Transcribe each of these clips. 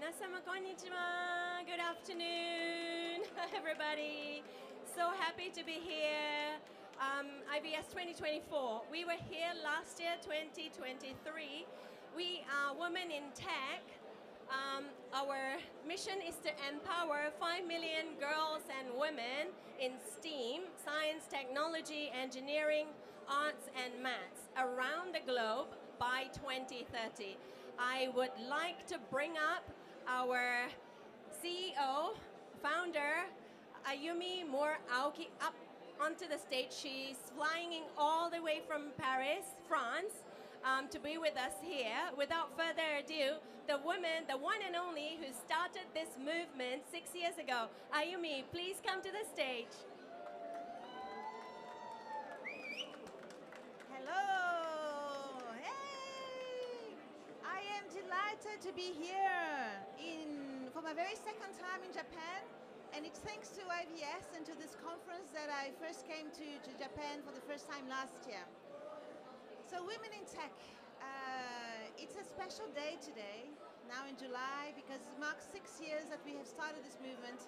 Minasan konnichiwa. Good afternoon, everybody. So happy to be here. IBS 2024. We were here last year, 2023. We are Women in Tech. Our mission is to empower 5 million girls and women in STEAM, science, technology, engineering, arts, and maths around the globe by 2030. I would like to bring up our CEO, founder, Ayumi Aoki, up onto the stage. She's flying all the way from Paris, France, to be with us here. Without further ado, the woman, the one and only who started this movement 6 years ago. Ayumi, please come to the stage. Hello. Hey. I am delighted to be here for my very second time in Japan. And it's thanks to IVS and to this conference that I first came to Japan for the first time last year. So Women in Tech, it's a special day today, now in July, because it marks 6 years that we have started this movement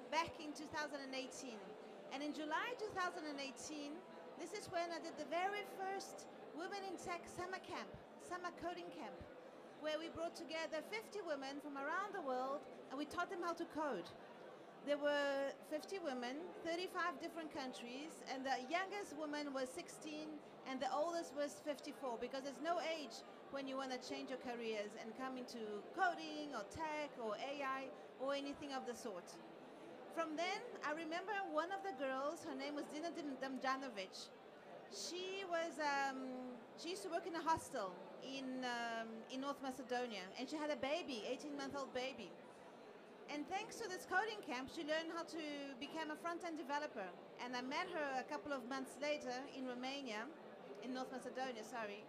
back in 2018. And in July 2018, this is when I did the very first Women in Tech summer camp, summer coding camp, where we brought together 50 women from around the world and we taught them how to code. There were 50 women, 35 different countries, and the youngest woman was 16 and the oldest was 54, because there's no age when you want to change your careers and come into coding or tech or AI or anything of the sort. From then, I remember one of the girls, her name was Dina Damjanovic. She used to work in a hostel in North Macedonia, and she had a baby, 18-month-old baby. And thanks to this coding camp, she learned how to become a front-end developer. And I met her a couple of months later in Romania, in North Macedonia, sorry.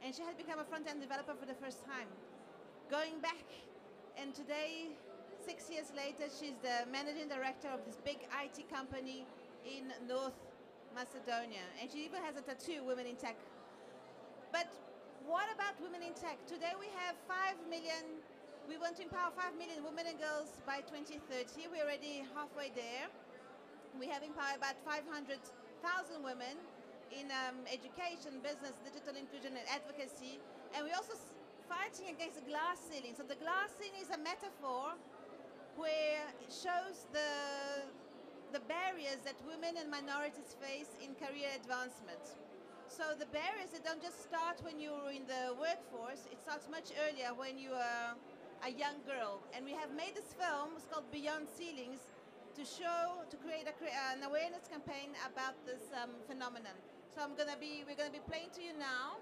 And she had become a front-end developer for the first time. Going back, and today, 6 years later, she's the managing director of this big IT company in North Macedonia. And she even has a tattoo, Women in Tech. But what about Women in Tech? Today we have 5 million. We want to empower 5 million women and girls by 2030. We're already halfway there. We have empowered about 500,000 women in education, business, digital inclusion, and advocacy. And we're also fighting against the glass ceiling. So the glass ceiling is a metaphor where it shows the barriers that women and minorities face in career advancement. So the barriers, they don't just start when you're in the workforce. It starts much earlier when you are a young girl. And we have made this film, it's called BeyondCeilings, to create an awareness campaign about this phenomenon. So we're gonna be playing to you now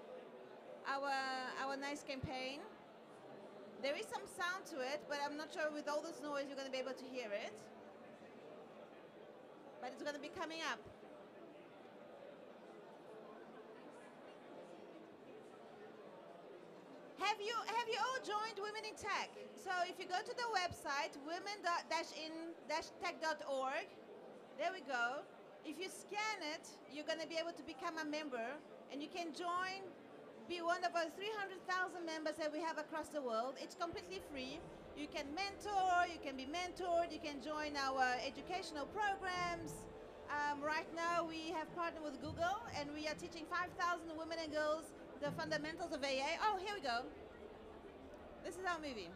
our nice campaign. There is some sound to it, but I'm not sure with all this noise you're gonna be able to hear it. But it's gonna be coming up. Have you all joined Women in Tech? So if you go to the website, women-in-tech.org, there we go. If you scan it, you're going to be able to become a member, and you can join, be one of our 300,000 members that we have across the world. It's completely free. You can mentor, you can be mentored, you can join our educational programs. Right now we have partnered with Google, and we are teaching 5,000 women and girls the fundamentals of AI. Oh, here we go. This is our movie.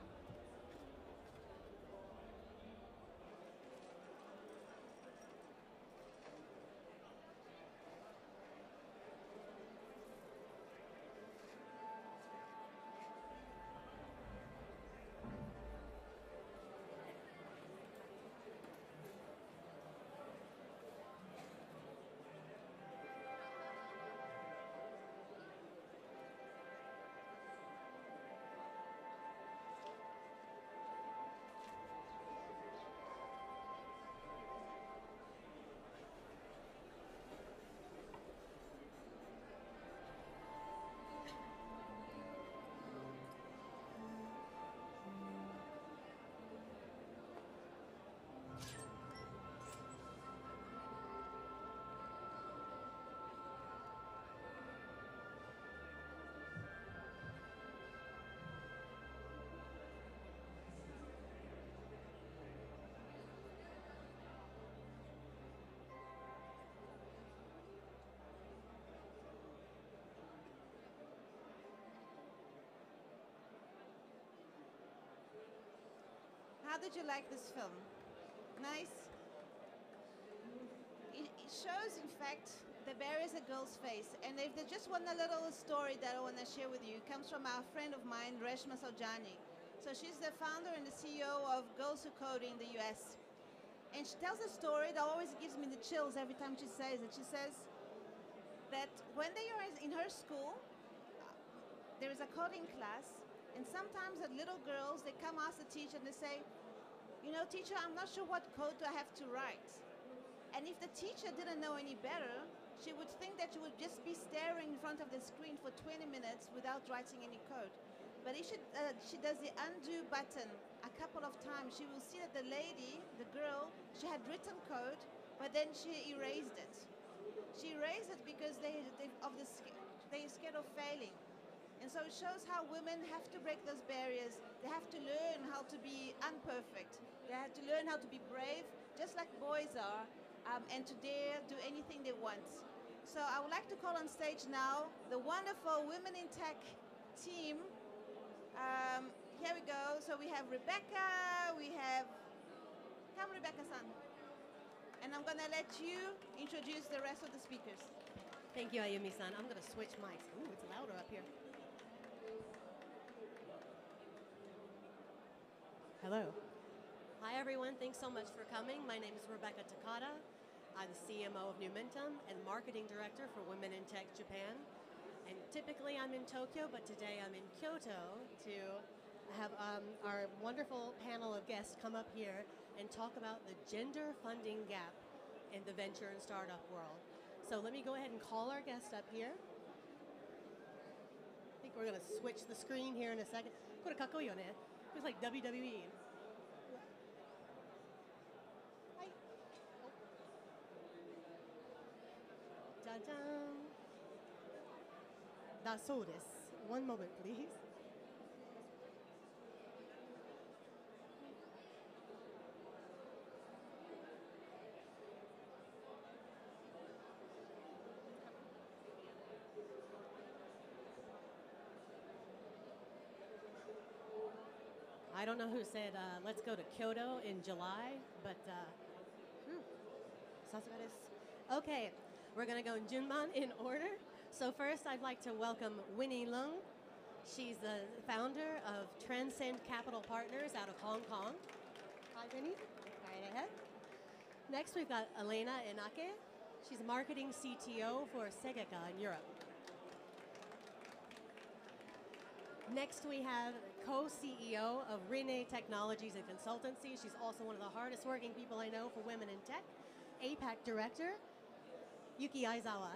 how did you like this film? Nice? It shows, in fact, the barriers a girls face. And if there's just one little story that I want to share with you, it comes from a friend of mine, Reshma Saujani. So she's the founder and the CEO of Girls Who Code in the US. And she tells a story that always gives me the chills every time she says it. She says that when they are in her school, there is a coding class, and sometimes the little girls, they come ask the teacher and they say, you know, teacher, I'm not sure what code do I have to write. And if the teacher didn't know any better, she would think that you would just be staring in front of the screen for 20 minutes without writing any code. But if she does the undo button a couple of times, she will see that the lady, the girl, she had written code, but then she erased it. She erased it because they're scared of failing. And so it shows how women have to break those barriers. They have to learn how to be imperfect. They have to learn how to be brave, just like boys are, and to dare do anything they want. So I would like to call on stage now the wonderful Women in Tech team. Here we go. So we have Rebecca, come Rebecca-san. And I'm gonna let you introduce the rest of the speakers. Thank you, Ayumi-san. I'm gonna switch mics. Ooh, it's louder up here. Hello. Hi, everyone. Thanks so much for coming. My name is Rebecca Takada. I'm the CMO of Numentum and Marketing Director for Women in Tech Japan. And typically I'm in Tokyo, but today I'm in Kyoto to have our wonderful panel of guests come up here and talk about the gender funding gap in the venture and startup world. So let me go ahead and call our guest up here. I think we're going to switch the screen here in a second. これかっこいいよね. It's like WWE. Hi. Ta-da. だそうです. One moment, please. I don't know who said, let's go to Kyoto in July, but, さすがです. Okay, we're going to go in Junban in order. So first, I'd like to welcome Winnie Leung. She's the founder of Transcend Capital Partners out of Hong Kong. Hi, Winnie. Right ahead. Next, we've got Elena Inake. She's marketing CTO for Segeka in Europe. Next, we have co-CEO of Rene Technologies and Consultancy. She's also one of the hardest working people I know for women in tech. APAC Director, Yuki Aizawa.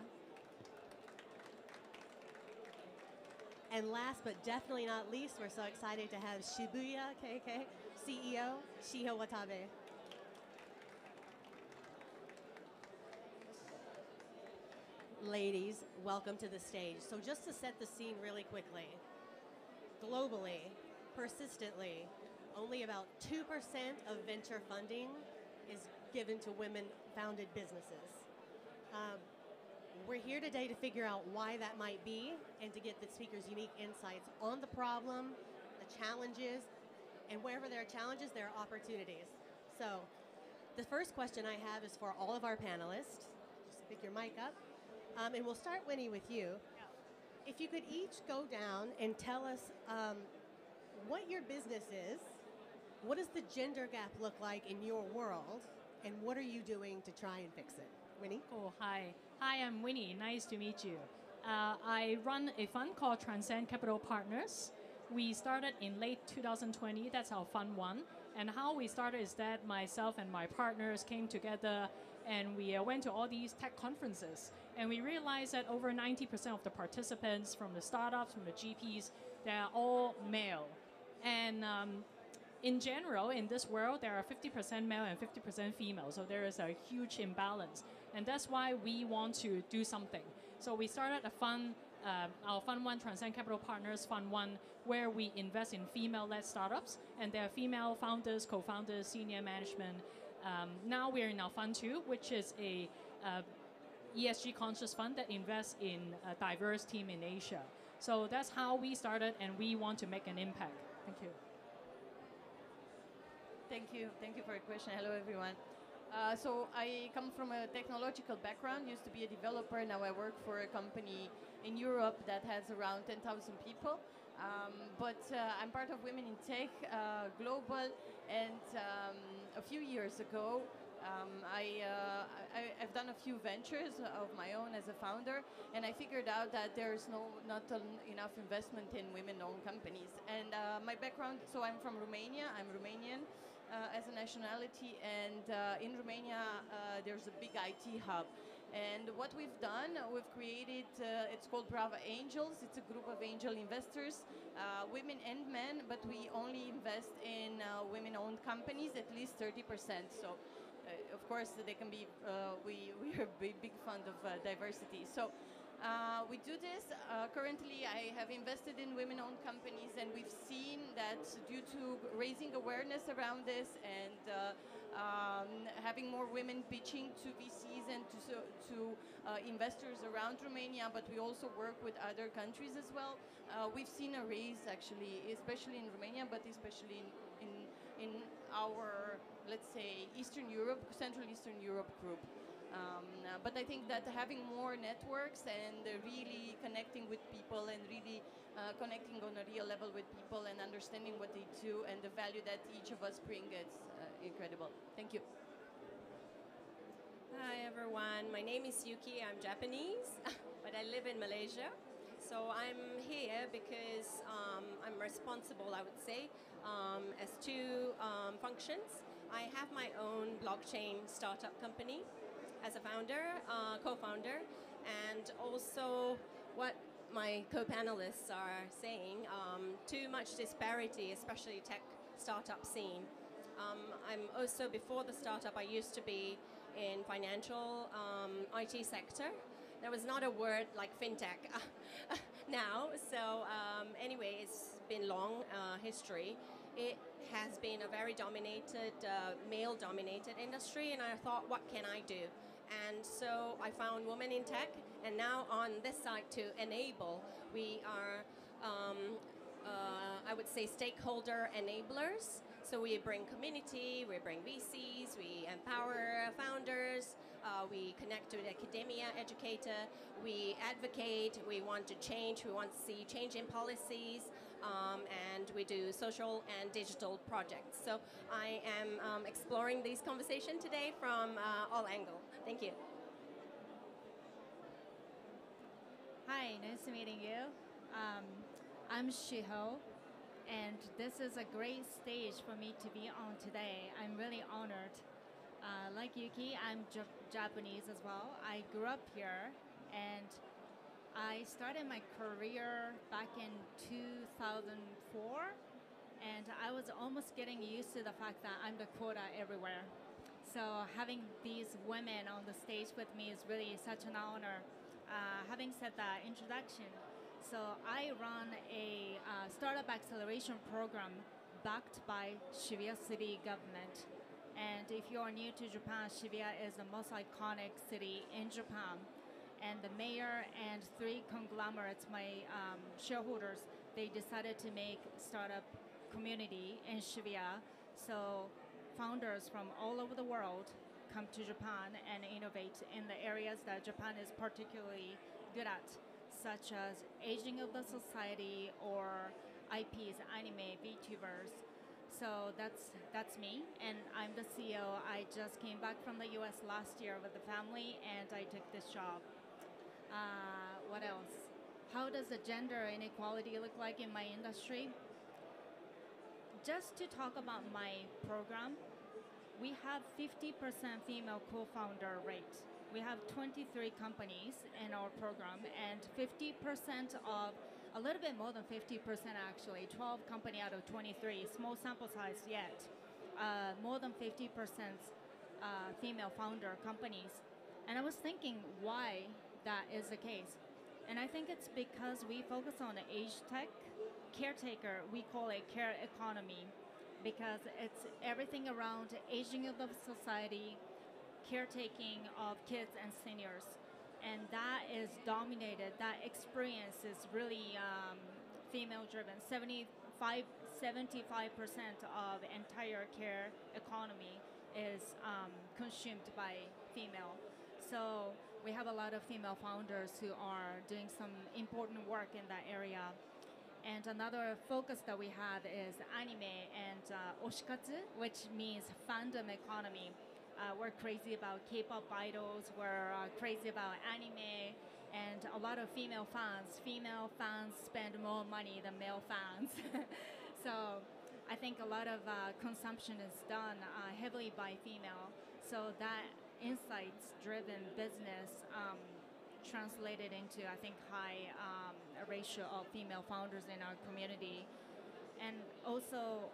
And last but definitely not least, we're so excited to have Shibuya KK CEO, Shiho Watabe. Ladies, welcome to the stage. So just to set the scene really quickly, globally, persistently, only about 2% of venture funding is given to women-founded businesses. We're here today to figure out why that might be and to get the speakers' unique insights on the problem, the challenges, and wherever there are challenges, there are opportunities. So the first question I have is for all of our panelists. Just pick your mic up. And we'll start, Winnie, with you. If you could each go down and tell us what your business is, what does the gender gap look like in your world, and what are you doing to try and fix it? Winnie? Oh, hi. Hi, I'm Winnie. Nice to meet you. I run a fund called Transcend Capital Partners. We started in late 2020. That's our fund one. And how we started is that myself and my partners came together and we went to all these tech conferences. And we realized that over 90% of the participants from the startups, from the GPs, they're all male. And in general, in this world, there are 50% male and 50% female. So there is a huge imbalance. And that's why we want to do something. So we started a fund, our Fund 1, Transcend Capital Partners Fund 1, where we invest in female-led startups. And there are female founders, co-founders, senior management. Now we're in our Fund 2, which is a ESG-conscious fund that invests in a diverse team in Asia. So that's how we started, and we want to make an impact. Thank you. Thank you. Thank you for your question. Hello, everyone. So I come from a technological background, used to be a developer. Now I work for a company in Europe that has around 10,000 people. But I'm part of Women in Tech Global, and a few years ago, I've done a few ventures of my own as a founder, and I figured out that there's not enough investment in women-owned companies. And my background, so I'm from Romania. I'm Romanian as a nationality, and in Romania there's a big IT hub. And what we've done, we've created, it's called Brava Angels. It's a group of angel investors, women and men, but we only invest in women-owned companies, at least 30%. So, of course, they can be, we are a big fund of diversity. So, we do this. Currently, I have invested in women-owned companies, and we've seen that due to raising awareness around this and having more women pitching to VCs and to investors around Romania, but we also work with other countries as well. We've seen a raise, actually, especially in Romania, but especially in our, let's say, Eastern Europe, Central Eastern Europe group. But I think that having more networks and really connecting with people and really connecting on a real level with people and understanding what they do and the value that each of us bring, it's incredible. Thank you. Hi everyone, my name is Yuki. I'm Japanese, but I live in Malaysia. So I'm here because I'm responsible, I would say, as two functions. I have my own blockchain startup company as a founder, co-founder, and also what my co-panelists are saying, too much disparity, especially tech startup scene. I'm also, before the startup, I used to be in financial IT sector. There was not a word like fintech now. So anyway, it's been long history. It has been a very dominated, male-dominated industry, and I thought, what can I do? And so I found Women in Tech, and now on this side to enable, we are, I would say, stakeholder enablers. So we bring community, we bring VCs, we empower founders, we connect with academia, educator, we advocate, we want to change, we want to see change in policies, and we do social and digital projects. So I am exploring this conversation today from all angles. Thank you. Hi, nice meeting you. I'm Shiho, and this is a great stage for me to be on today. I'm really honored. Like Yuki, I'm Japanese as well. I grew up here, and I started my career back in 2004, and I was almost getting used to the fact that I'm the quota everywhere. So having these women on the stage with me is really such an honor. Having said that introduction, so I run a startup acceleration program backed by Shibuya City government. And if you are new to Japan, Shibuya is the most iconic city in Japan. And the mayor and 3 conglomerates, my shareholders, they decided to make startup community in Shibuya. So founders from all over the world come to Japan and innovate in the areas that Japan is particularly good at, such as aging of the society or IPs, anime, VTubers. So that's me, and I'm the CEO. I just came back from the US last year with the family, and I took this job. What else? How does the gender inequality look like in my industry? Just to talk about my program, we have 50% female co-founder rate. We have 23 companies in our program, and 50% of, a little bit more than 50% actually, 12 company out of 23, small sample size yet, more than 50% female founder companies. And I was thinking why that is the case. And I think it's because we focus on the age tech, caretaker, we call it care economy, because it's everything around aging of the society, caretaking of kids and seniors. And that is dominated, that experience is really female driven. 75% 75% of entire care economy is consumed by female. So we have a lot of female founders who are doing some important work in that area. And another focus that we have is anime and oshikatsu, which means fandom economy. We're crazy about K-pop idols, we're crazy about anime, and a lot of female fans. Female fans spend more money than male fans. So I think a lot of consumption is done heavily by female. So that insights-driven business translated into, I think, high ratio of female founders in our community. And also,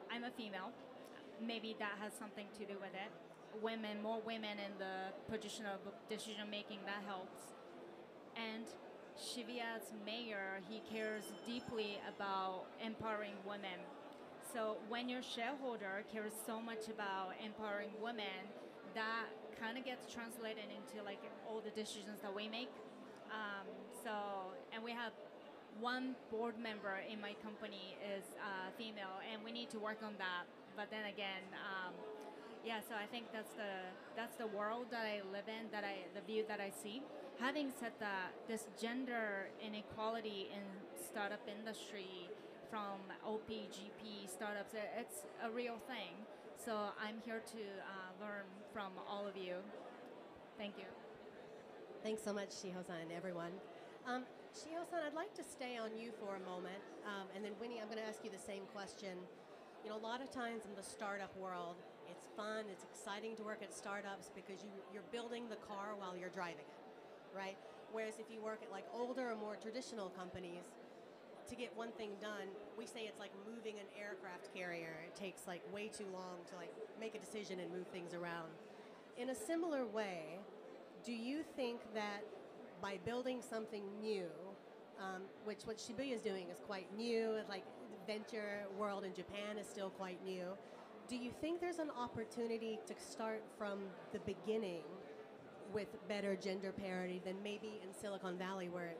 I'm a female. Maybe that has something to do with it. More women in the position of decision making, that helps. And Shibuya's mayor, he cares deeply about empowering women. So when your shareholder cares so much about empowering women, that kind of gets translated into like all the decisions that we make. And we have one board member in my company is female, and we need to work on that. But then again, so I think that's the world that I live in, the view that I see. Having said that, this gender inequality in startup industry from OPGP startups, it's a real thing. So I'm here to learn from all of you. Thank you. Thanks so much, Shiho-san, everyone. Shiho-san, I'd like to stay on you for a moment. And then Winnie, I'm going to ask you the same question. You know, a lot of times in the startup world, it's fun, it's exciting to work at startups because you're building the car while you're driving it, right? Whereas if you work at like older or more traditional companies, to get one thing done, we say it's like moving an aircraft carrier. It takes like way too long to like make a decision and move things around. In a similar way, do you think that by building something new, which what Shibuya is doing is quite new, like venture world in Japan is still quite new, do you think there's an opportunity to start from the beginning with better gender parity than maybe in Silicon Valley where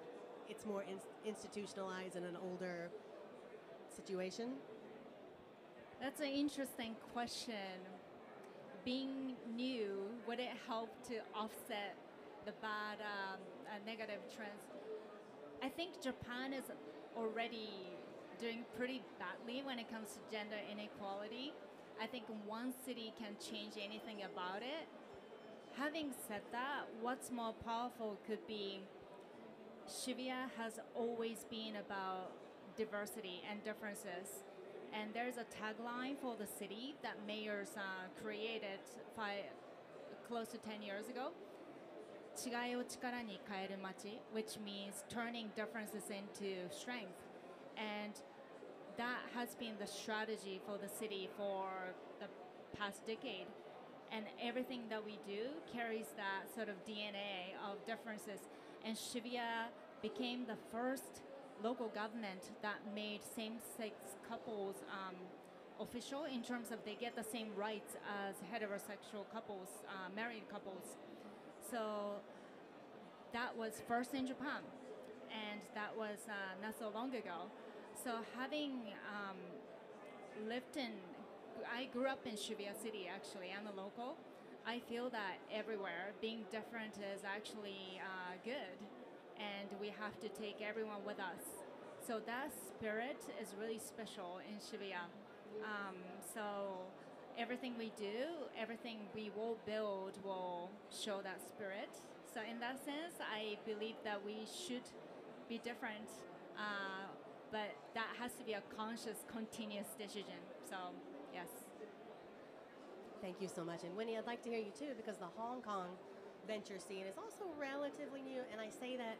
it's more institutionalized in an older situation? That's an interesting question. Being new, would it help to offset the bad negative trends? I think Japan is already doing pretty badly when it comes to gender inequality. I think one city can change anything about it. Having said that, what's more powerful could be Shibuya has always been about diversity and differences. And there's a tagline for the city that mayors created close to 10 years ago. 違いを力に変える街, which means turning differences into strength. And that has been the strategy for the city for the past decade. And everything that we do carries that sort of DNA of differences. And Shibuya became the first local government that made same-sex couples official in terms of they get the same rights as heterosexual couples, married couples. So that was first in Japan, and that was not so long ago. So having lived I grew up in Shibuya City actually, I'm a local. I feel that everywhere being different is actually good, and we have to take everyone with us. So that spirit is really special in Shibuya. So everything we do, everything we will build will show that spirit. So in that sense, I believe that we should be different, but that has to be a conscious, continuous decision. So yes. Thank you so much. And Winnie, I'd like to hear you too, because the Hong Kong venture scene is also relatively new, and I say that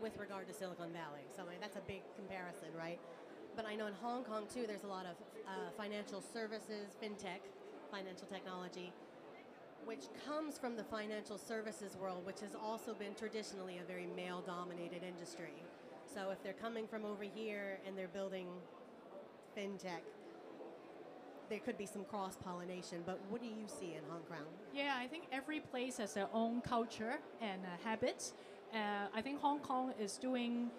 with regard to Silicon Valley. So I mean, that's a big comparison, right? But I know in Hong Kong too, there's a lot of financial services, fintech, financial technology, which comes from the financial services world, which has also been traditionally a very male-dominated industry. So if they're coming from over here and they're building fintech, there could be some cross-pollination, but what do you see in Hong Kong? Yeah, I think every place has their own culture and habits. I think Hong Kong is doing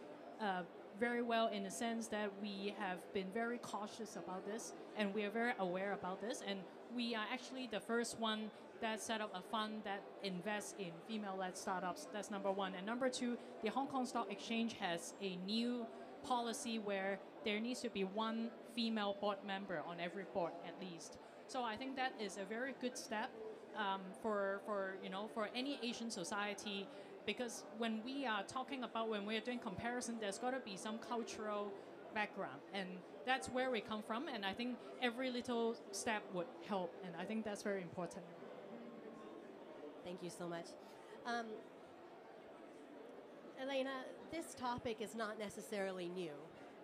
very well in the sense that we have been very cautious about this and we are very aware about this. And we are actually the first one that set up a fund that invests in female-led startups. That's number one. And number two, the Hong Kong Stock Exchange has a new policy where there needs to be one female board member on every board at least. So I think that is a very good step for any Asian society, because when we are talking about, when we are doing comparison, there's got to be some cultural background, and that's where we come from. And I think every little step would help, and I think that's very important. Thank you so much. Elena, this topic is not necessarily new.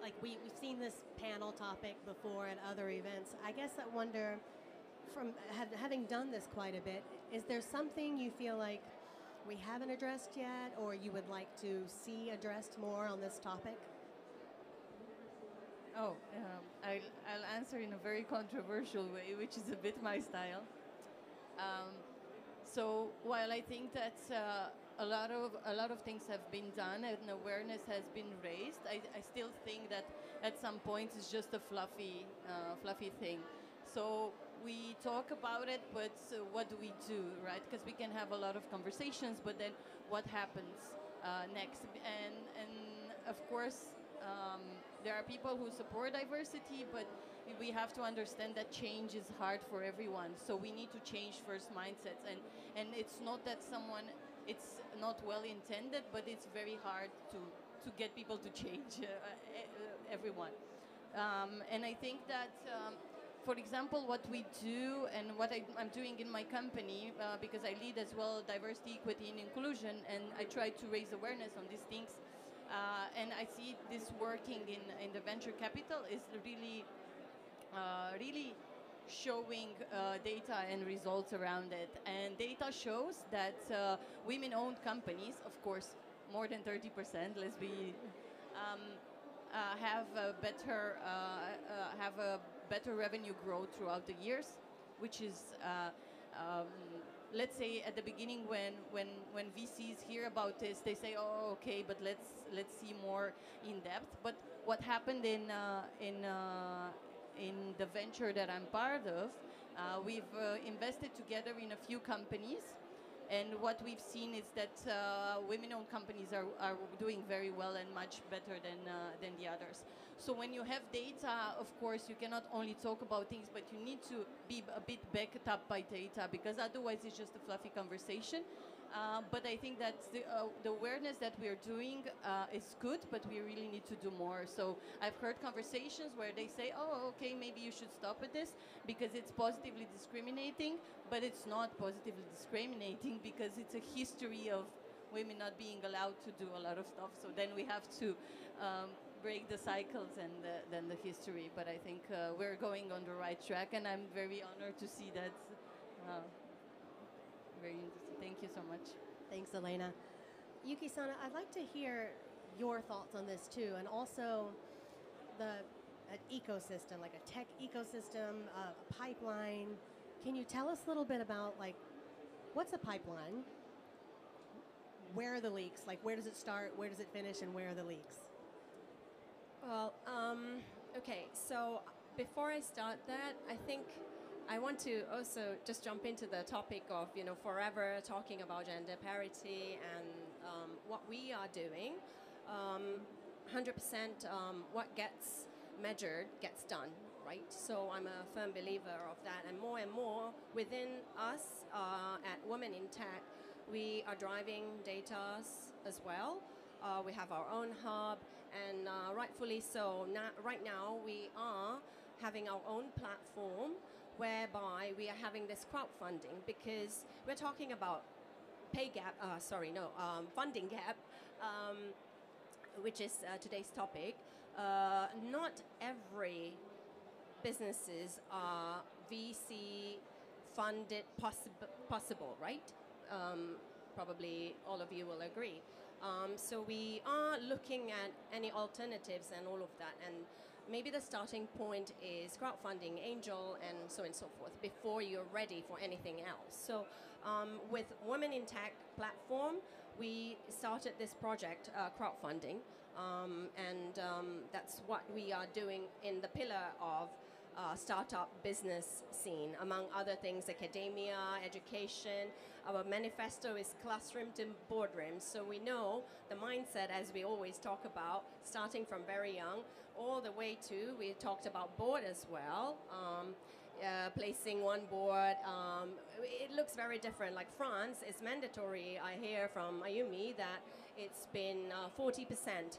Like we've seen this panel topic before at other events. I guess I wonder, from having done this quite a bit, is there something you feel like we haven't addressed yet, or you would like to see addressed more on this topic? I'll answer in a very controversial way, which is a bit my style. So while I think that a lot of things have been done and awareness has been raised, I still think that at some point it's just a fluffy thing. So we talk about it, but what do we do, right? Because we can have a lot of conversations, but then what happens next? And of course, there are people who support diversity, but we have to understand that change is hard for everyone. So we need to change first mindsets, and it's not that it's not well intended, but it's very hard to get people to change everyone. And I think that, for example, what we do and what I'm doing in my company, because I lead as well diversity, equity, and inclusion, and I try to raise awareness on these things. And I see this working in the venture capital is really showing data and results around it. And data shows that women-owned companies, of course, more than 30%, let's be, have a better revenue growth throughout the years, which is, let's say at the beginning when VCs hear about this, they say, oh, okay, but let's see more in depth. But what happened in the venture that I'm part of, we've invested together in a few companies, and what we've seen is that women-owned companies are doing very well and much better than the others. So when you have data, of course, you cannot only talk about things, but you need to be a bit backed up by data, because otherwise it's just a fluffy conversation. But I think that the awareness that we are doing is good, but we really need to do more. So I've heard conversations where they say, oh, okay, maybe you should stop at this because it's positively discriminating, but it's not positively discriminating because it's a history of women not being allowed to do a lot of stuff. So then we have to break the cycles and then the history. But I think we're going on the right track, and I'm very honored to see that. Very interesting. Thank you so much. Thanks, Elena. Yuki-san, I'd like to hear your thoughts on this too, and also an ecosystem, like a tech ecosystem, a pipeline. Can you tell us a little bit about, like, what's a pipeline? Where are the leaks? Like, where does it start? Where does it finish? And where are the leaks? Well, okay, so before I start that, I think I want to also just jump into the topic of, forever talking about gender parity and what we are doing. 100% what gets measured gets done, right? So I'm a firm believer of that. And more within us at Women in Tech, we are driving data as well. We have our own hub, and rightfully so. Right now, we are having our own platform whereby we are having this crowdfunding, because we're talking about funding gap, which is today's topic. Not every businesses are VC funded possible, right? Probably all of you will agree. So we are looking at any alternatives and all of that, and maybe the starting point is crowdfunding, angel, and so on and so forth before you're ready for anything else. So with Women in Tech platform, we started this project, crowdfunding, and that's what we are doing in the pillar of startup business scene, among other things, academia, education. Our manifesto is classroom to boardrooms, so we know the mindset, as we always talk about, starting from very young, all the way to, we talked about board as well, placing one board. It looks very different. Like France, it's mandatory. I hear from Ayumi that it's been 40%.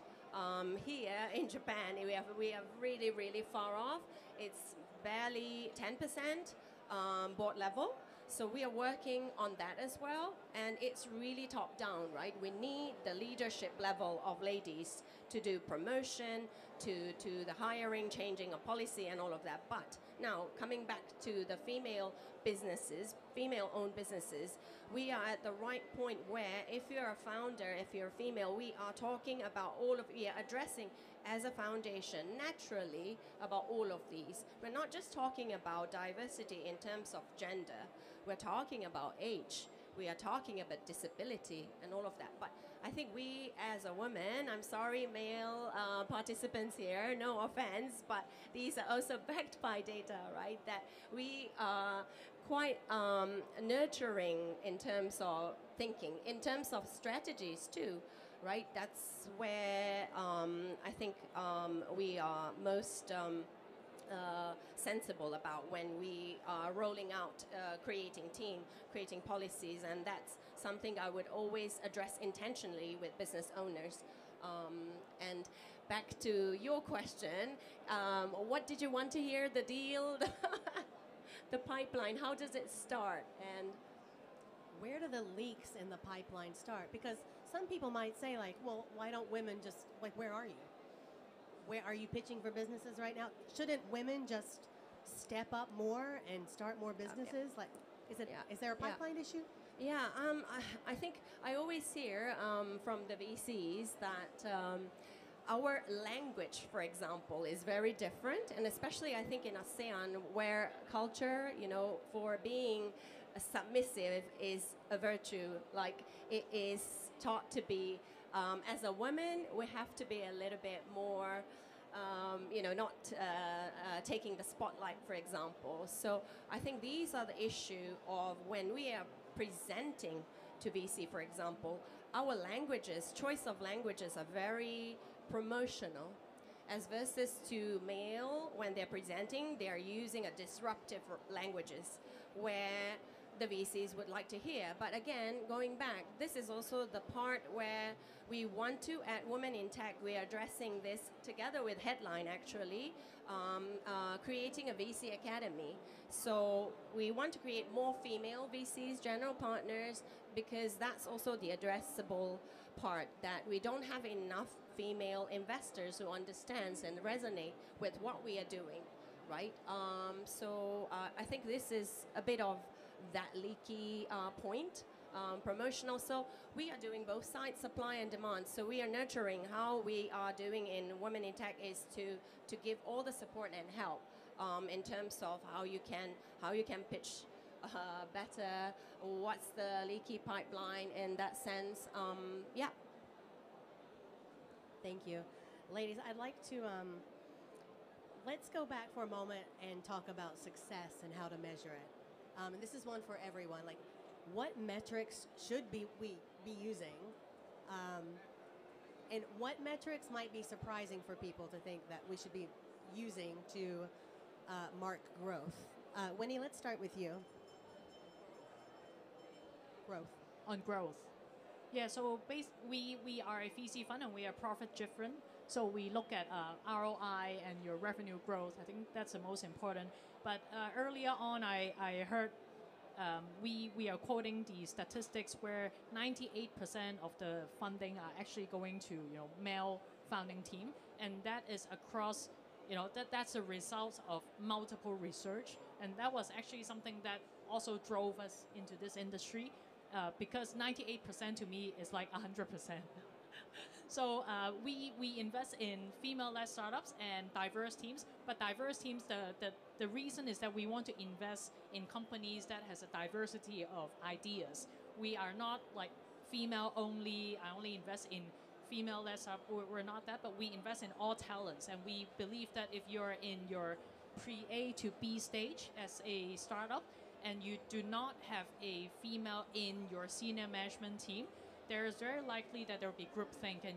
Here in Japan, we are really, really far off. It's barely 10% board level. So we are working on that as well, and it's really top down, right? We need the leadership level of ladies to do promotion, to the hiring, changing of policy and all of that. But now, coming back to the female businesses, female-owned businesses, we are at the right point where if you're a founder, if you're female, we are talking about we are addressing as a foundation naturally about all of these. We're not just talking about diversity in terms of gender. We're talking about age. We are talking about disability and all of that. But I think we as a woman, I'm sorry, male participants here, no offense, but these are also backed by data, right? That we are quite nurturing in terms of thinking, in terms of strategies too, right? That's where I think we are most sensible about when we are rolling out, creating team, creating policies, and that's something I would always address intentionally with business owners. And back to your question, what did you want to hear? The deal, the pipeline, how does it start? And where do the leaks in the pipeline start? Because some people might say, like, well, why don't women just, like, where are you? Where are you pitching for businesses right now? Shouldn't women just step up more and start more businesses? Like, is there a pipeline issue? Yeah, I think I always hear from the VCs that our language, for example, is very different, and especially I think in ASEAN, where culture, for being submissive is a virtue. Like, it is taught to be, as a woman, we have to be a little bit more, not taking the spotlight, for example. So I think these are the issue of when we are presenting to VC, for example, our languages, choice of languages are very promotional, as versus to male, when they're presenting, they are using a disruptive languages where the VCs would like to hear. But again, going back, this is also the part where we want to, at Women in Tech, we are addressing this together with Headline, actually, creating a VC academy. So we want to create more female VCs, general partners, because that's also the addressable part, that we don't have enough female investors who understands and resonate with what we are doing, right? So I think this is a bit of that leaky point, promotional. So we are doing both sides, supply and demand. So we are nurturing. How we are doing in Women in Tech is to give all the support and help in terms of how you can pitch better. What's the leaky pipeline in that sense? Yeah. Thank you. Ladies, I'd like to, let's go back for a moment and talk about success and how to measure it. And this is one for everyone. Like, what metrics should we be using? And what metrics might be surprising for people to think that we should be using to mark growth? Winnie, let's start with you. Growth. On growth. Yeah, so we are a VC fund and we are profit driven. So we look at ROI and your revenue growth. I think that's the most important. But earlier on, I heard we are quoting the statistics where 98% of the funding are actually going to male founding team, and that is across that's a result of multiple research, and that was actually something that also drove us into this industry. Because 98% to me is like 100%. So we invest in female-led startups and diverse teams. But diverse teams, the reason is that we want to invest in companies that has a diversity of ideas. We are not like female only. I only invest in female-led startup. We're not that, but we invest in all talents, and we believe that if you're in your pre-A to B stage as a startup, and you do not have a female in your senior management team, there's very likely that there will be groupthink, and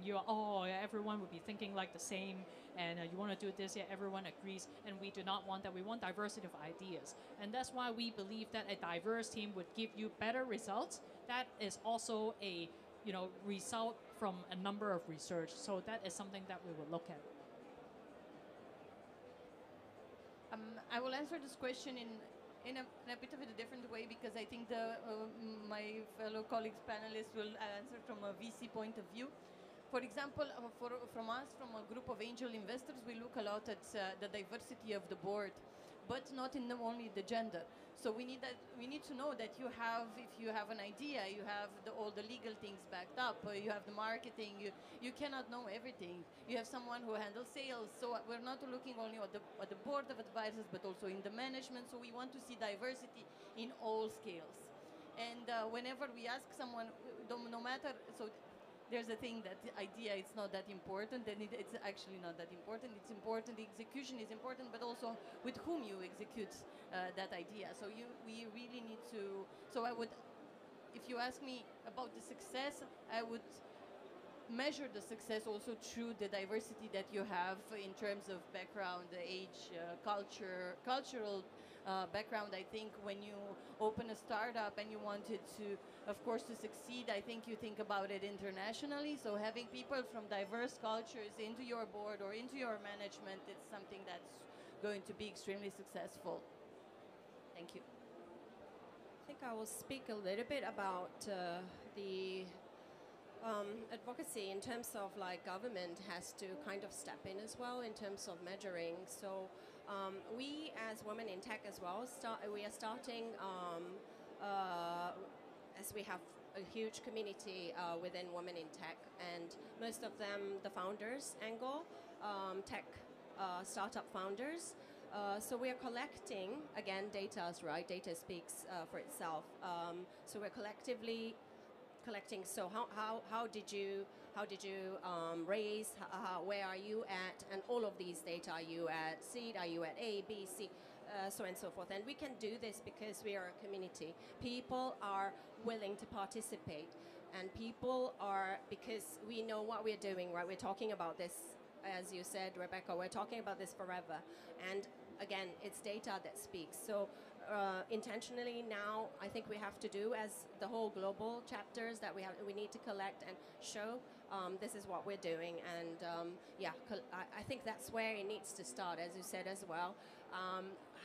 everyone will be thinking like the same, and you want to do this, yeah, everyone agrees, and we do not want that. We want diversity of ideas, and that's why we believe that a diverse team would give you better results. That is also a result from a number of research, so that is something that we will look at. I will answer this question in a bit of a different way, because I think my fellow colleagues, panelists, will answer from a VC point of view. For example, from a group of angel investors, we look a lot at the diversity of the board, but not in only the gender. So we need to know that if you have an idea, you have all the legal things backed up, you have the marketing, you cannot know everything. You have someone who handles sales. So we're not looking only at the board of advisors, but also in the management. So we want to see diversity in all scales. And whenever we ask someone, no matter, so there's a thing that the idea is not that important, and it's actually not that important. It's important, the execution is important, but also with whom you execute that idea. So we really need to, so I would, if you ask me about the success, I would measure the success also through the diversity that you have in terms of background, age, cultural background. I think when you open a startup and you want it to, of course, to succeed, I think you think about it internationally. So having people from diverse cultures into your board or into your management, it's something that's going to be extremely successful. Thank you. I think I will speak a little bit about the advocacy in terms of like government has to kind of step in as well in terms of measuring. So we as Women in Tech as well, we are starting as we have a huge community within Women in Tech, and most of them the founders angle, tech startup founders. So we are collecting, again, data, right? Data speaks for itself. So we're collectively collecting. So how did you raise? Where are you at? And all of these data. Are you at seed? Are you at A, B, C? So on and so forth. And we can do this because we are a community. People are willing to participate, and people are, because we know what we're doing, right? We're talking about this, as you said, Rebecca, we're talking about this forever. And again, it's data that speaks. So intentionally now, I think we have to do as the whole global chapters that we need to collect and show this is what we're doing. And I think that's where it needs to start, as you said as well.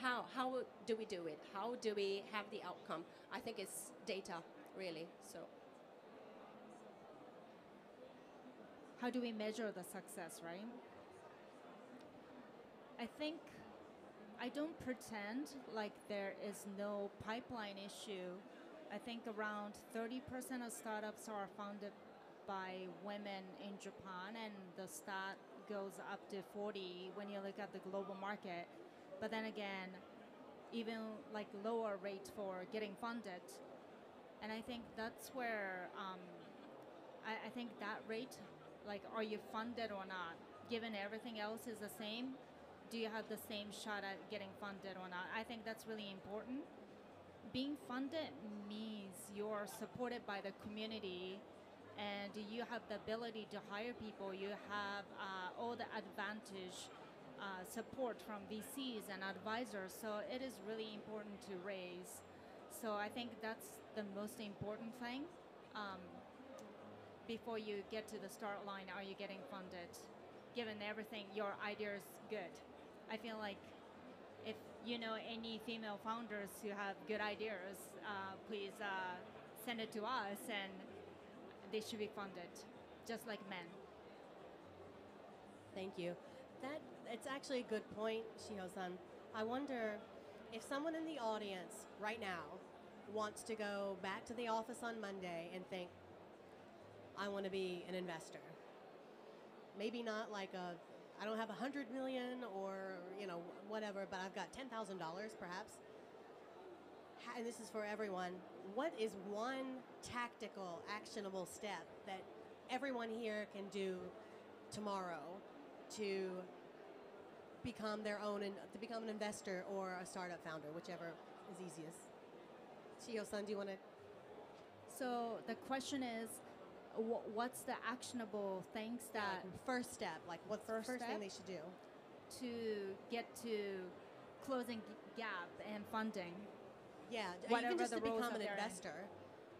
How do we do it? How do we have the outcome? I think it's data, really. So how do we measure the success, right? I think I don't pretend like there is no pipeline issue. I think around 30% of startups are founded by women in Japan, and the stat goes up to 40 when you look at the global market. But then again, even like lower rate for getting funded. And I think that's where I think that rate, like, are you funded or not? Given everything else is the same, do you have the same shot at getting funded or not? I think that's really important. Being funded means you're supported by the community, and you have the ability to hire people. You have all the advantage, support from VCs and advisors. So it is really important to raise. So I think that's the most important thing. Before you get to the start line, are you getting funded? Given everything, your idea is good. I feel like if you know any female founders who have good ideas, please send it to us, and they should be funded, just like men. Thank you. It's actually a good point, Shiho-san. I wonder if someone in the audience right now wants to go back to the office on Monday and think, I want to be an investor. Maybe not like I don't have 100 million or, whatever, but I've got $10,000 perhaps. And this is for everyone. what is one tactical, actionable step that everyone here can do tomorrow to become their own and to become an investor or a startup founder, whichever is easiest? Chiyo-san, do you want to? So the question is, what's the actionable things that First step, like what's the first thing they should do? to get to closing gap and funding? Yeah, Whatever even just the to roles become that an they're in. investor.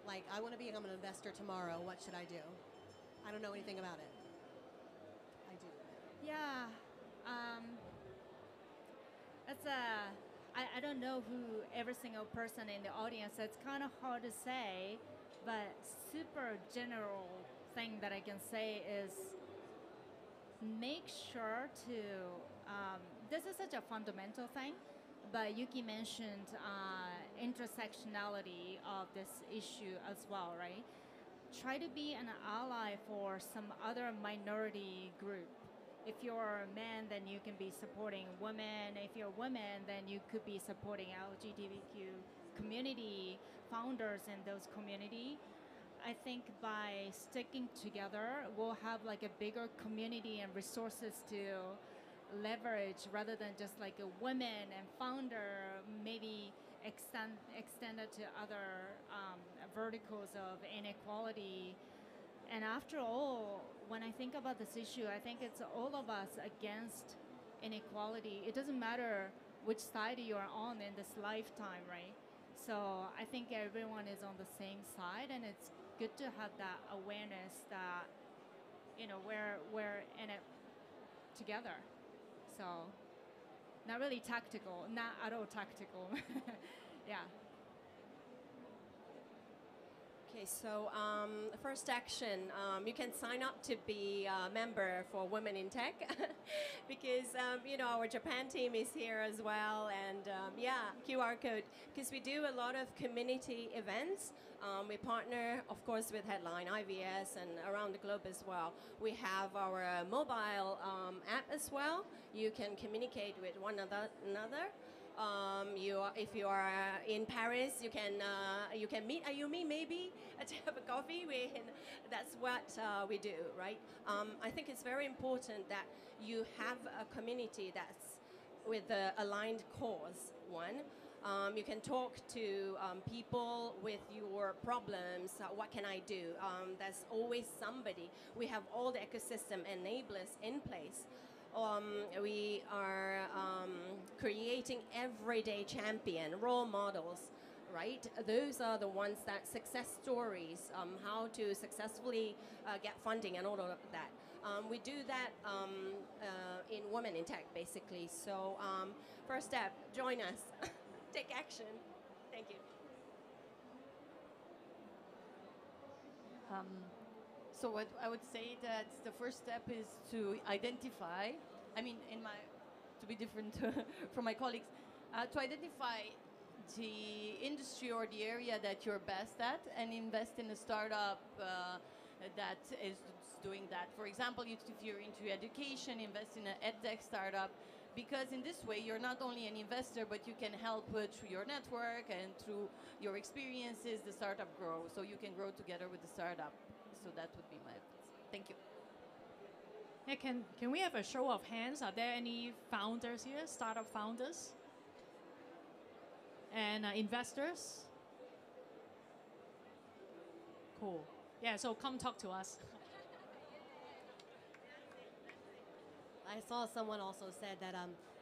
Like, I want to become an investor tomorrow. What should I do? I don't know anything about it. I do. Yeah, I don't know who every single person in the audience. It's kind of hard to say, but super general thing that I can say is make sure to. This is such a fundamental thing, but Yuki mentioned intersectionality of this issue as well, right? Try to be an ally for some other minority group. If you're a man, then you can be supporting women. If you're a woman, then you could be supporting LGBTQ community founders in those community. I think by sticking together, we'll have like a bigger community and resources to leverage rather than just like a women and founder, maybe extended to other verticals of inequality. And after all, when I think about this issue, I think it's all of us against inequality. It doesn't matter which side you're on in this lifetime, right? So I think everyone is on the same side, and it's good to have that awareness that, you know, we're in it together. So not really tactical, not at all tactical. Yeah. Okay, so first action, you can sign up to be a member for Women in Tech because, you know, our Japan team is here as well. And yeah, QR code, because we do a lot of community events. We partner, of course, with Headline, IVS, and around the globe as well. We have our mobile app as well. You can communicate with one another. If you are in Paris, you can meet Ayumi maybe to have a coffee. That's what we do, right? I think it's very important that you have a community that's with the aligned cause. One, you can talk to people with your problems. What can I do? There's always somebody. We have all the ecosystem enablers in place. We are creating everyday champion, role models, right? Those are the ones that success stories, how to successfully get funding and all of that. We do that in Women in Tech, basically. So first step, join us, take action. Thank you. So what I would say that the first step is to identify, I mean, to be different from my colleagues, to identify the industry or the area that you're best at and invest in a startup that is doing that. For example, if you're into education, invest in an edtech startup, because in this way you're not only an investor, but you can help through your network and through your experiences the startup grow, so you can grow together with the startup. So that would be my advice. Thank you. Yeah, can we have a show of hands? Are there any founders here, startup founders? And investors? Cool. Yeah, so come talk to us. I saw someone also said that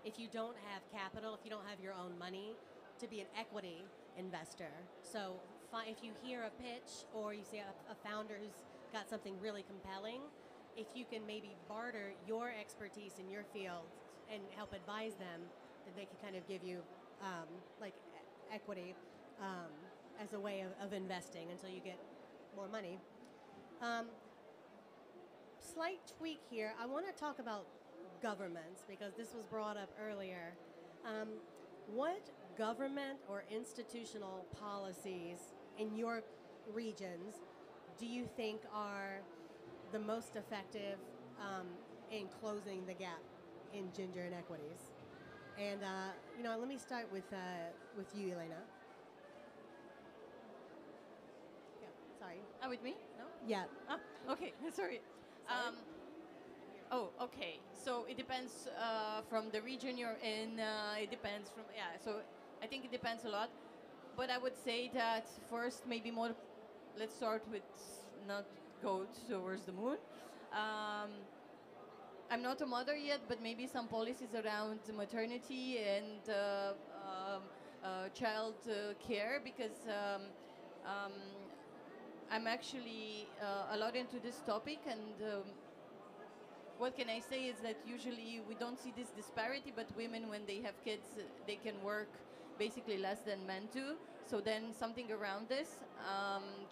if you don't have capital, if you don't have your own money, to be an equity investor. So if you hear a pitch or you see a founder who's got something really compelling, if you can maybe barter your expertise in your field and help advise them, then they can kind of give you like equity as a way of investing until you get more money. Slight tweak here. I want to talk about governments because this was brought up earlier. What government or institutional policies in your regions do you think are the most effective in closing the gap in gender inequities? And you know, let me start with you, Elena. with me? No? Yeah. Ah, okay, sorry. Oh, okay. So it depends from the region you're in. It depends from, yeah, so I think it depends a lot. But I would say that first, maybe more, let's start with not go towards the moon. I'm not a mother yet, but maybe some policies around maternity and child care, because I'm actually a lot into this topic, and what can I say is that usually we don't see this disparity, but women, when they have kids, they can work basically less than men do. So then something around this,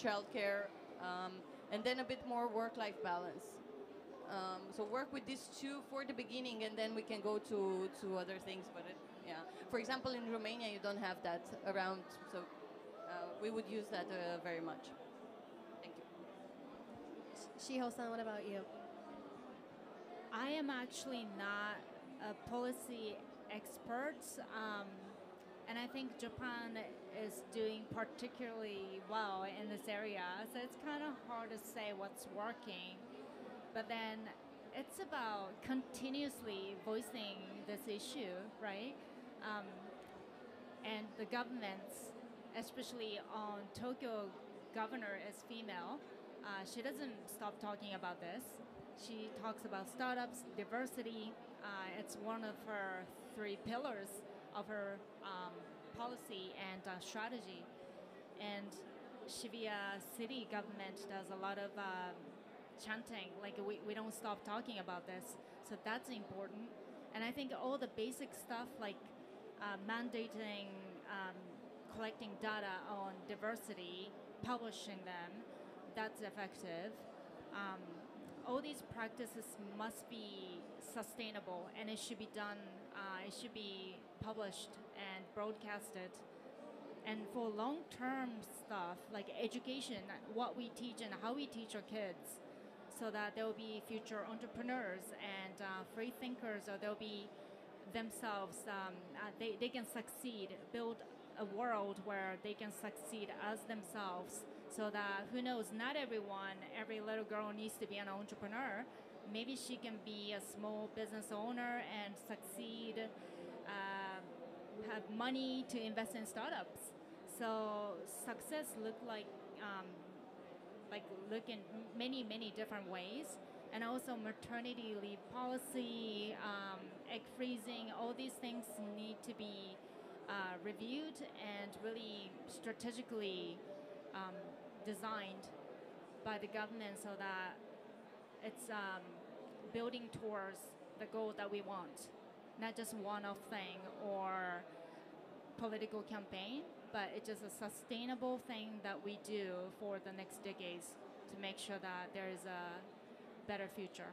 childcare, and then a bit more work-life balance. So work with these two for the beginning, and then we can go to other things. But yeah, for example, in Romania, you don't have that around, so we would use that very much. Thank you. Shiho-san, what about you? I am actually not a policy expert, and I think Japan is doing particularly well in this area. So it's kind of hard to say what's working, but then it's about continuously voicing this issue, right? And the governments, especially on Tokyo governor is female, she doesn't stop talking about this. She talks about startups, diversity. It's one of her 3 pillars of her policy and strategy. And Shibuya city government does a lot of chanting, like we don't stop talking about this. So that's important. And I think all the basic stuff like mandating, collecting data on diversity, publishing them, that's effective. All these practices must be sustainable, and it should be done, it should be published and broadcasted. And for long-term stuff, like education, what we teach and how we teach our kids, so that there will be future entrepreneurs and free thinkers, or they'll be themselves, they can succeed, build a world where they can succeed as themselves. So that, who knows, not everyone, every little girl needs to be an entrepreneur. Maybe she can be a small business owner and succeed, have money to invest in startups. So success look like look in many different ways. And also maternity leave policy, egg freezing, all these things need to be reviewed and really strategically designed by the government, so that it's building towards the goal that we want, not just one-off thing or political campaign, but it's just a sustainable thing that we do for the next decades to make sure that there is a better future.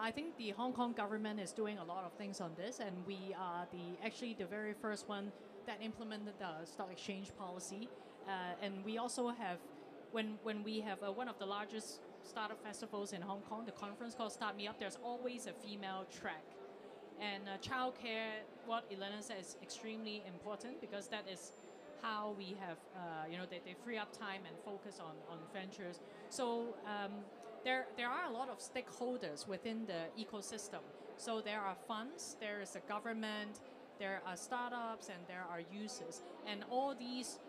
I think the Hong Kong government is doing a lot of things on this, and we are actually the very first one that implemented the stock exchange policy. And we also have, when we have one of the largest startup festivals in Hong Kong, the conference called Start Me Up, there's always a female track. And childcare, what Elena said, is extremely important, because that is how we have, they free up time and focus on ventures. So there are a lot of stakeholders within the ecosystem. So there are funds, there is a government, there are startups, and there are users. And all these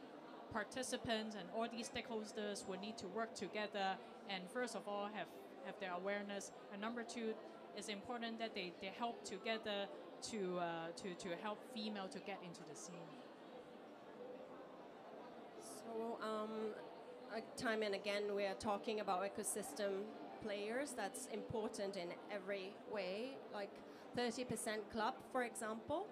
participants and all these stakeholders will need to work together, and first of all have their awareness. And number 2, it's important that they help together to help female to get into the scene. So time and again we are talking about ecosystem players. That's important in every way, like 30% club, for example.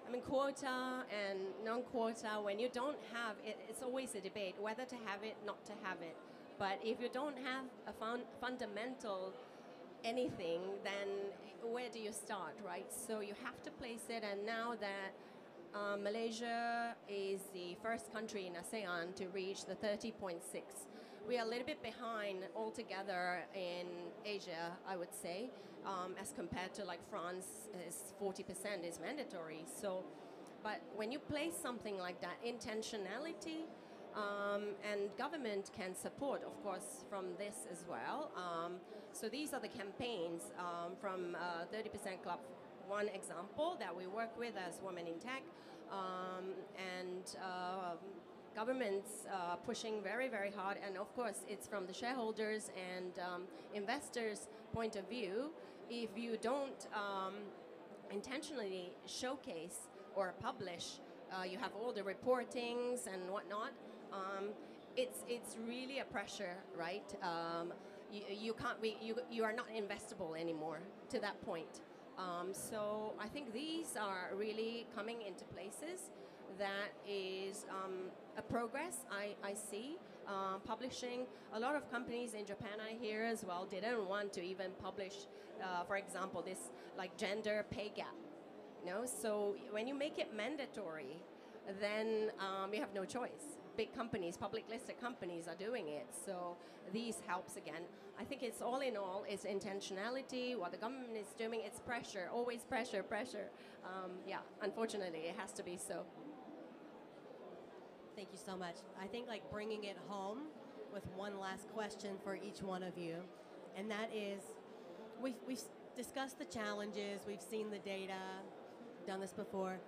I mean, quota and non-quota, when you don't have it, it's always a debate whether to have it, not to have it. But if you don't have a fundamental anything, then where do you start, right? So you have to place it, and now that Malaysia is the first country in ASEAN to reach the 30.6, we are a little bit behind altogether in Asia, I would say, as compared to like France is 40% is mandatory. So, but when you place something like that, intentionality, and government can support, of course, from this as well. So these are the campaigns from 30% Club, one example that we work with as Women in Tech, and governments pushing very, very hard. And of course, it's from the shareholders and investors' point of view. If you don't intentionally showcase or publish, you have all the reportings and whatnot. It's really a pressure, right? You can't you are not investable anymore to that point. So I think these are really coming into places. That is a progress I see. Publishing, a lot of companies in Japan I hear as well didn't want to even publish, for example, this like gender pay gap. So when you make it mandatory, then you have no choice. Big companies, public listed companies are doing it. So these helps again. I think it's all in all, it's intentionality, what the government is doing, it's pressure, always pressure, pressure. Yeah, unfortunately, it has to be so. Thank you so much. I think like bringing it home with one last question for each one of you, and that is, we've discussed the challenges, we've seen the data, done this before.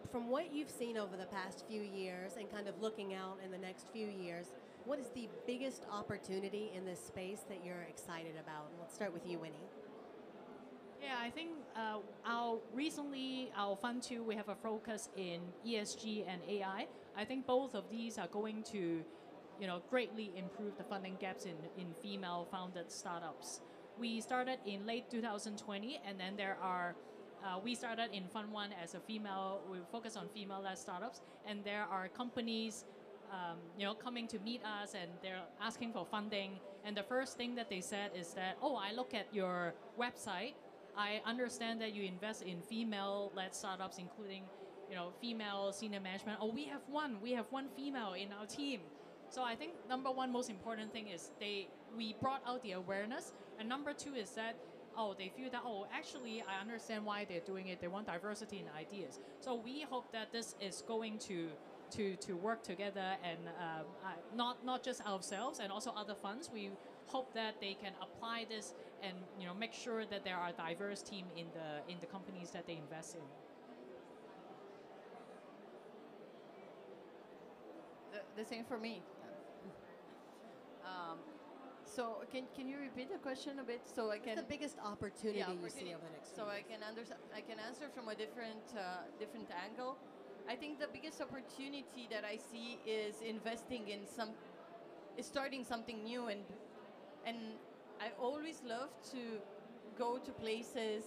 From what you've seen over the past few years and kind of looking out in the next few years, what is the biggest opportunity in this space that you're excited about? Let's start with you, Winnie. Yeah, I think recently our fund too, we have a focus in ESG and AI. I think both of these are going to, greatly improve the funding gaps in female-founded startups. We started in late 2020, and then we started in Fund 1 as a female. We focus on female-led startups, and there are companies, coming to meet us, and they're asking for funding. And the first thing that they said is that, I look at your website. I understand that you invest in female-led startups, including, female senior management. We have one female in our team. So I think number one most important thing is we brought out the awareness, and number two is that they feel that actually I understand why they're doing it. They want diversity in ideas. So we hope that this is going to work together, and not just ourselves and also other funds. We hope that they can apply this and make sure that there are diverse team in the companies that they invest in. The same for me. So can you repeat the question a bit so I can? What's the biggest opportunity you see over the next so few I can answer from a different angle. I think the biggest opportunity that I see is investing in is starting something new, and I always love to go to places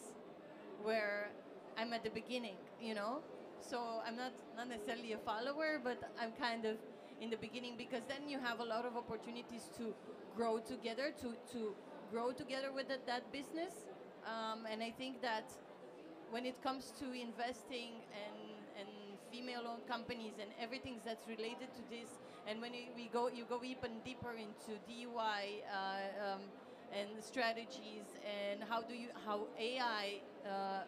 where I'm at the beginning, So I'm not necessarily a follower, but I'm kind of in the beginning, because then you have a lot of opportunities to grow together, to grow together with that business. And I think that when it comes to investing and female-owned companies and everything that's related to this, and when you go even deeper into DUI and strategies, and how AI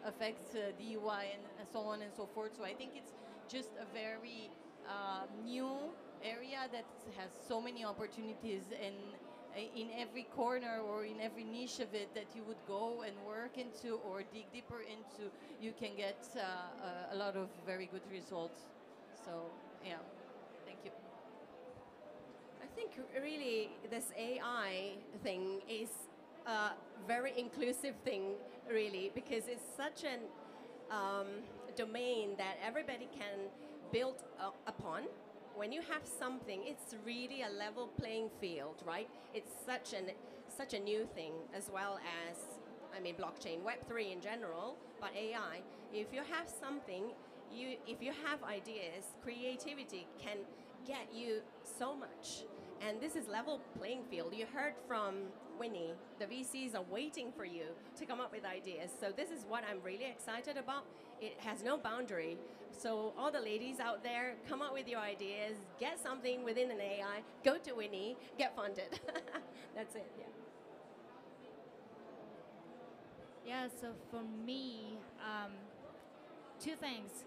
affects DUI and so on and so forth. So I think it's just a very new area that has so many opportunities, and in every corner or in every niche of it that you would go and work into or dig deeper into, you can get a lot of very good results. So yeah, thank you. I think really this AI thing is a very inclusive thing, really, because it's such an domain that everybody can build upon. When you have something, it's really a level playing field, right? It's such a new thing, as well as, blockchain, Web3 in general, but AI. If you have something, if you have ideas, creativity can get you so much. And this is level playing field. You heard from Winnie, the VCs are waiting for you to come up with ideas. So this is what I'm really excited about. It has no boundary So all the ladies out there, come up with your ideas, get something within an AI, go to Winnie, get funded. That's it, yeah. Yeah, so for me, two things.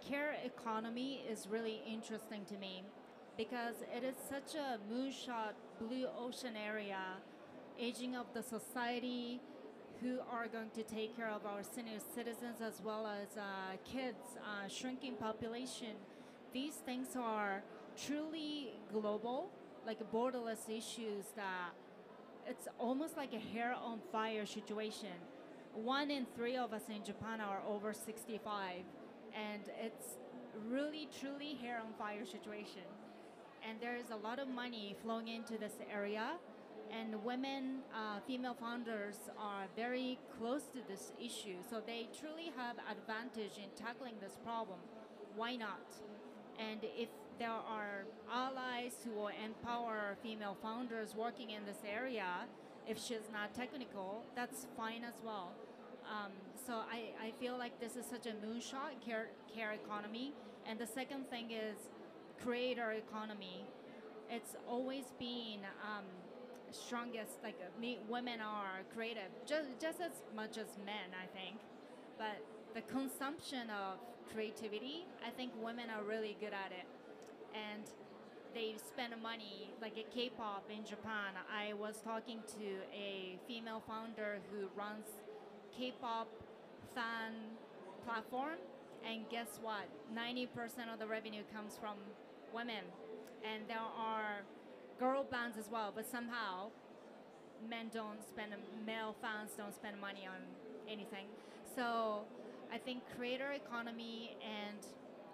Care economy is really interesting to me because it is such a moonshot blue ocean area, aging of the society, who are going to take care of our senior citizens as well as kids, shrinking population. These things are truly global, like borderless issues that it's almost like a hair on fire situation. 1 in 3 of us in Japan are over 65, and it's really, truly hair on fire situation. And there is a lot of money flowing into this area, and women, female founders are very close to this issue, so they truly have advantage in tackling this problem. Why not? And if there are allies who will empower female founders working in this area, if she's not technical, that's fine as well. So I feel like this is such a moonshot care economy. And the second thing is creator economy. It's always been strongest, like women are creative, just as much as men, I think. But the consumption of creativity, I think women are really good at it. And they spend money, like a K-pop in Japan. I was talking to a female founder who runs K-pop fan platform, and guess what? 90% of the revenue comes from women. And there are girl bands as well, but somehow male fans don't spend money on anything. So I think creator economy and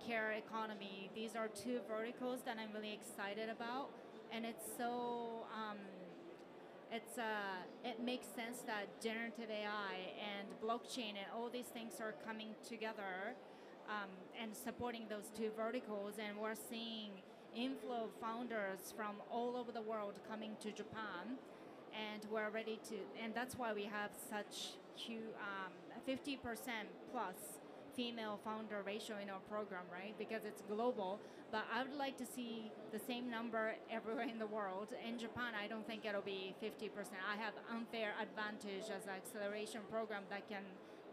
care economy, these are two verticals that I'm really excited about. And it's so, it makes sense that generative AI and blockchain and all these things are coming together and supporting those two verticals. And we're seeing inflow of founders from all over the world coming to Japan, and we're ready to, and that's why we have such 50% plus female founder ratio in our program, right? Because it's global, but I would like to see the same number everywhere in the world. In Japan, I don't think it'll be 50%. I have unfair advantage as an acceleration program that can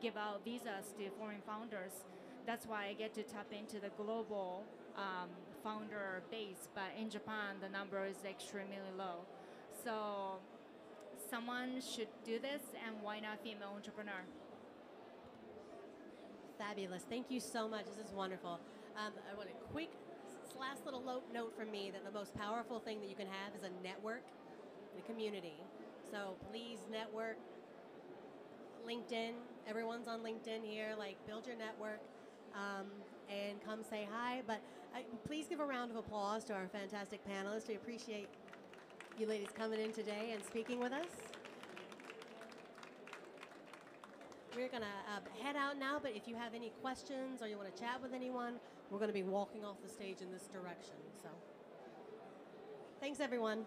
give out visas to foreign founders. That's why I get to tap into the global founder base, but in Japan, the number is extremely low. So someone should do this, and why not female entrepreneur? Fabulous. Thank you so much. This is wonderful. I want a quick last little note from me that the most powerful thing that you can have is a network, a community. So please network. LinkedIn, everyone's on LinkedIn here, like build your network and come say hi. But please give a round of applause to our fantastic panelists. We appreciate you ladies coming in today and speaking with us. We're going to head out now, but if you have any questions or you want to chat with anyone, we're going to be walking off the stage in this direction. So thanks, everyone.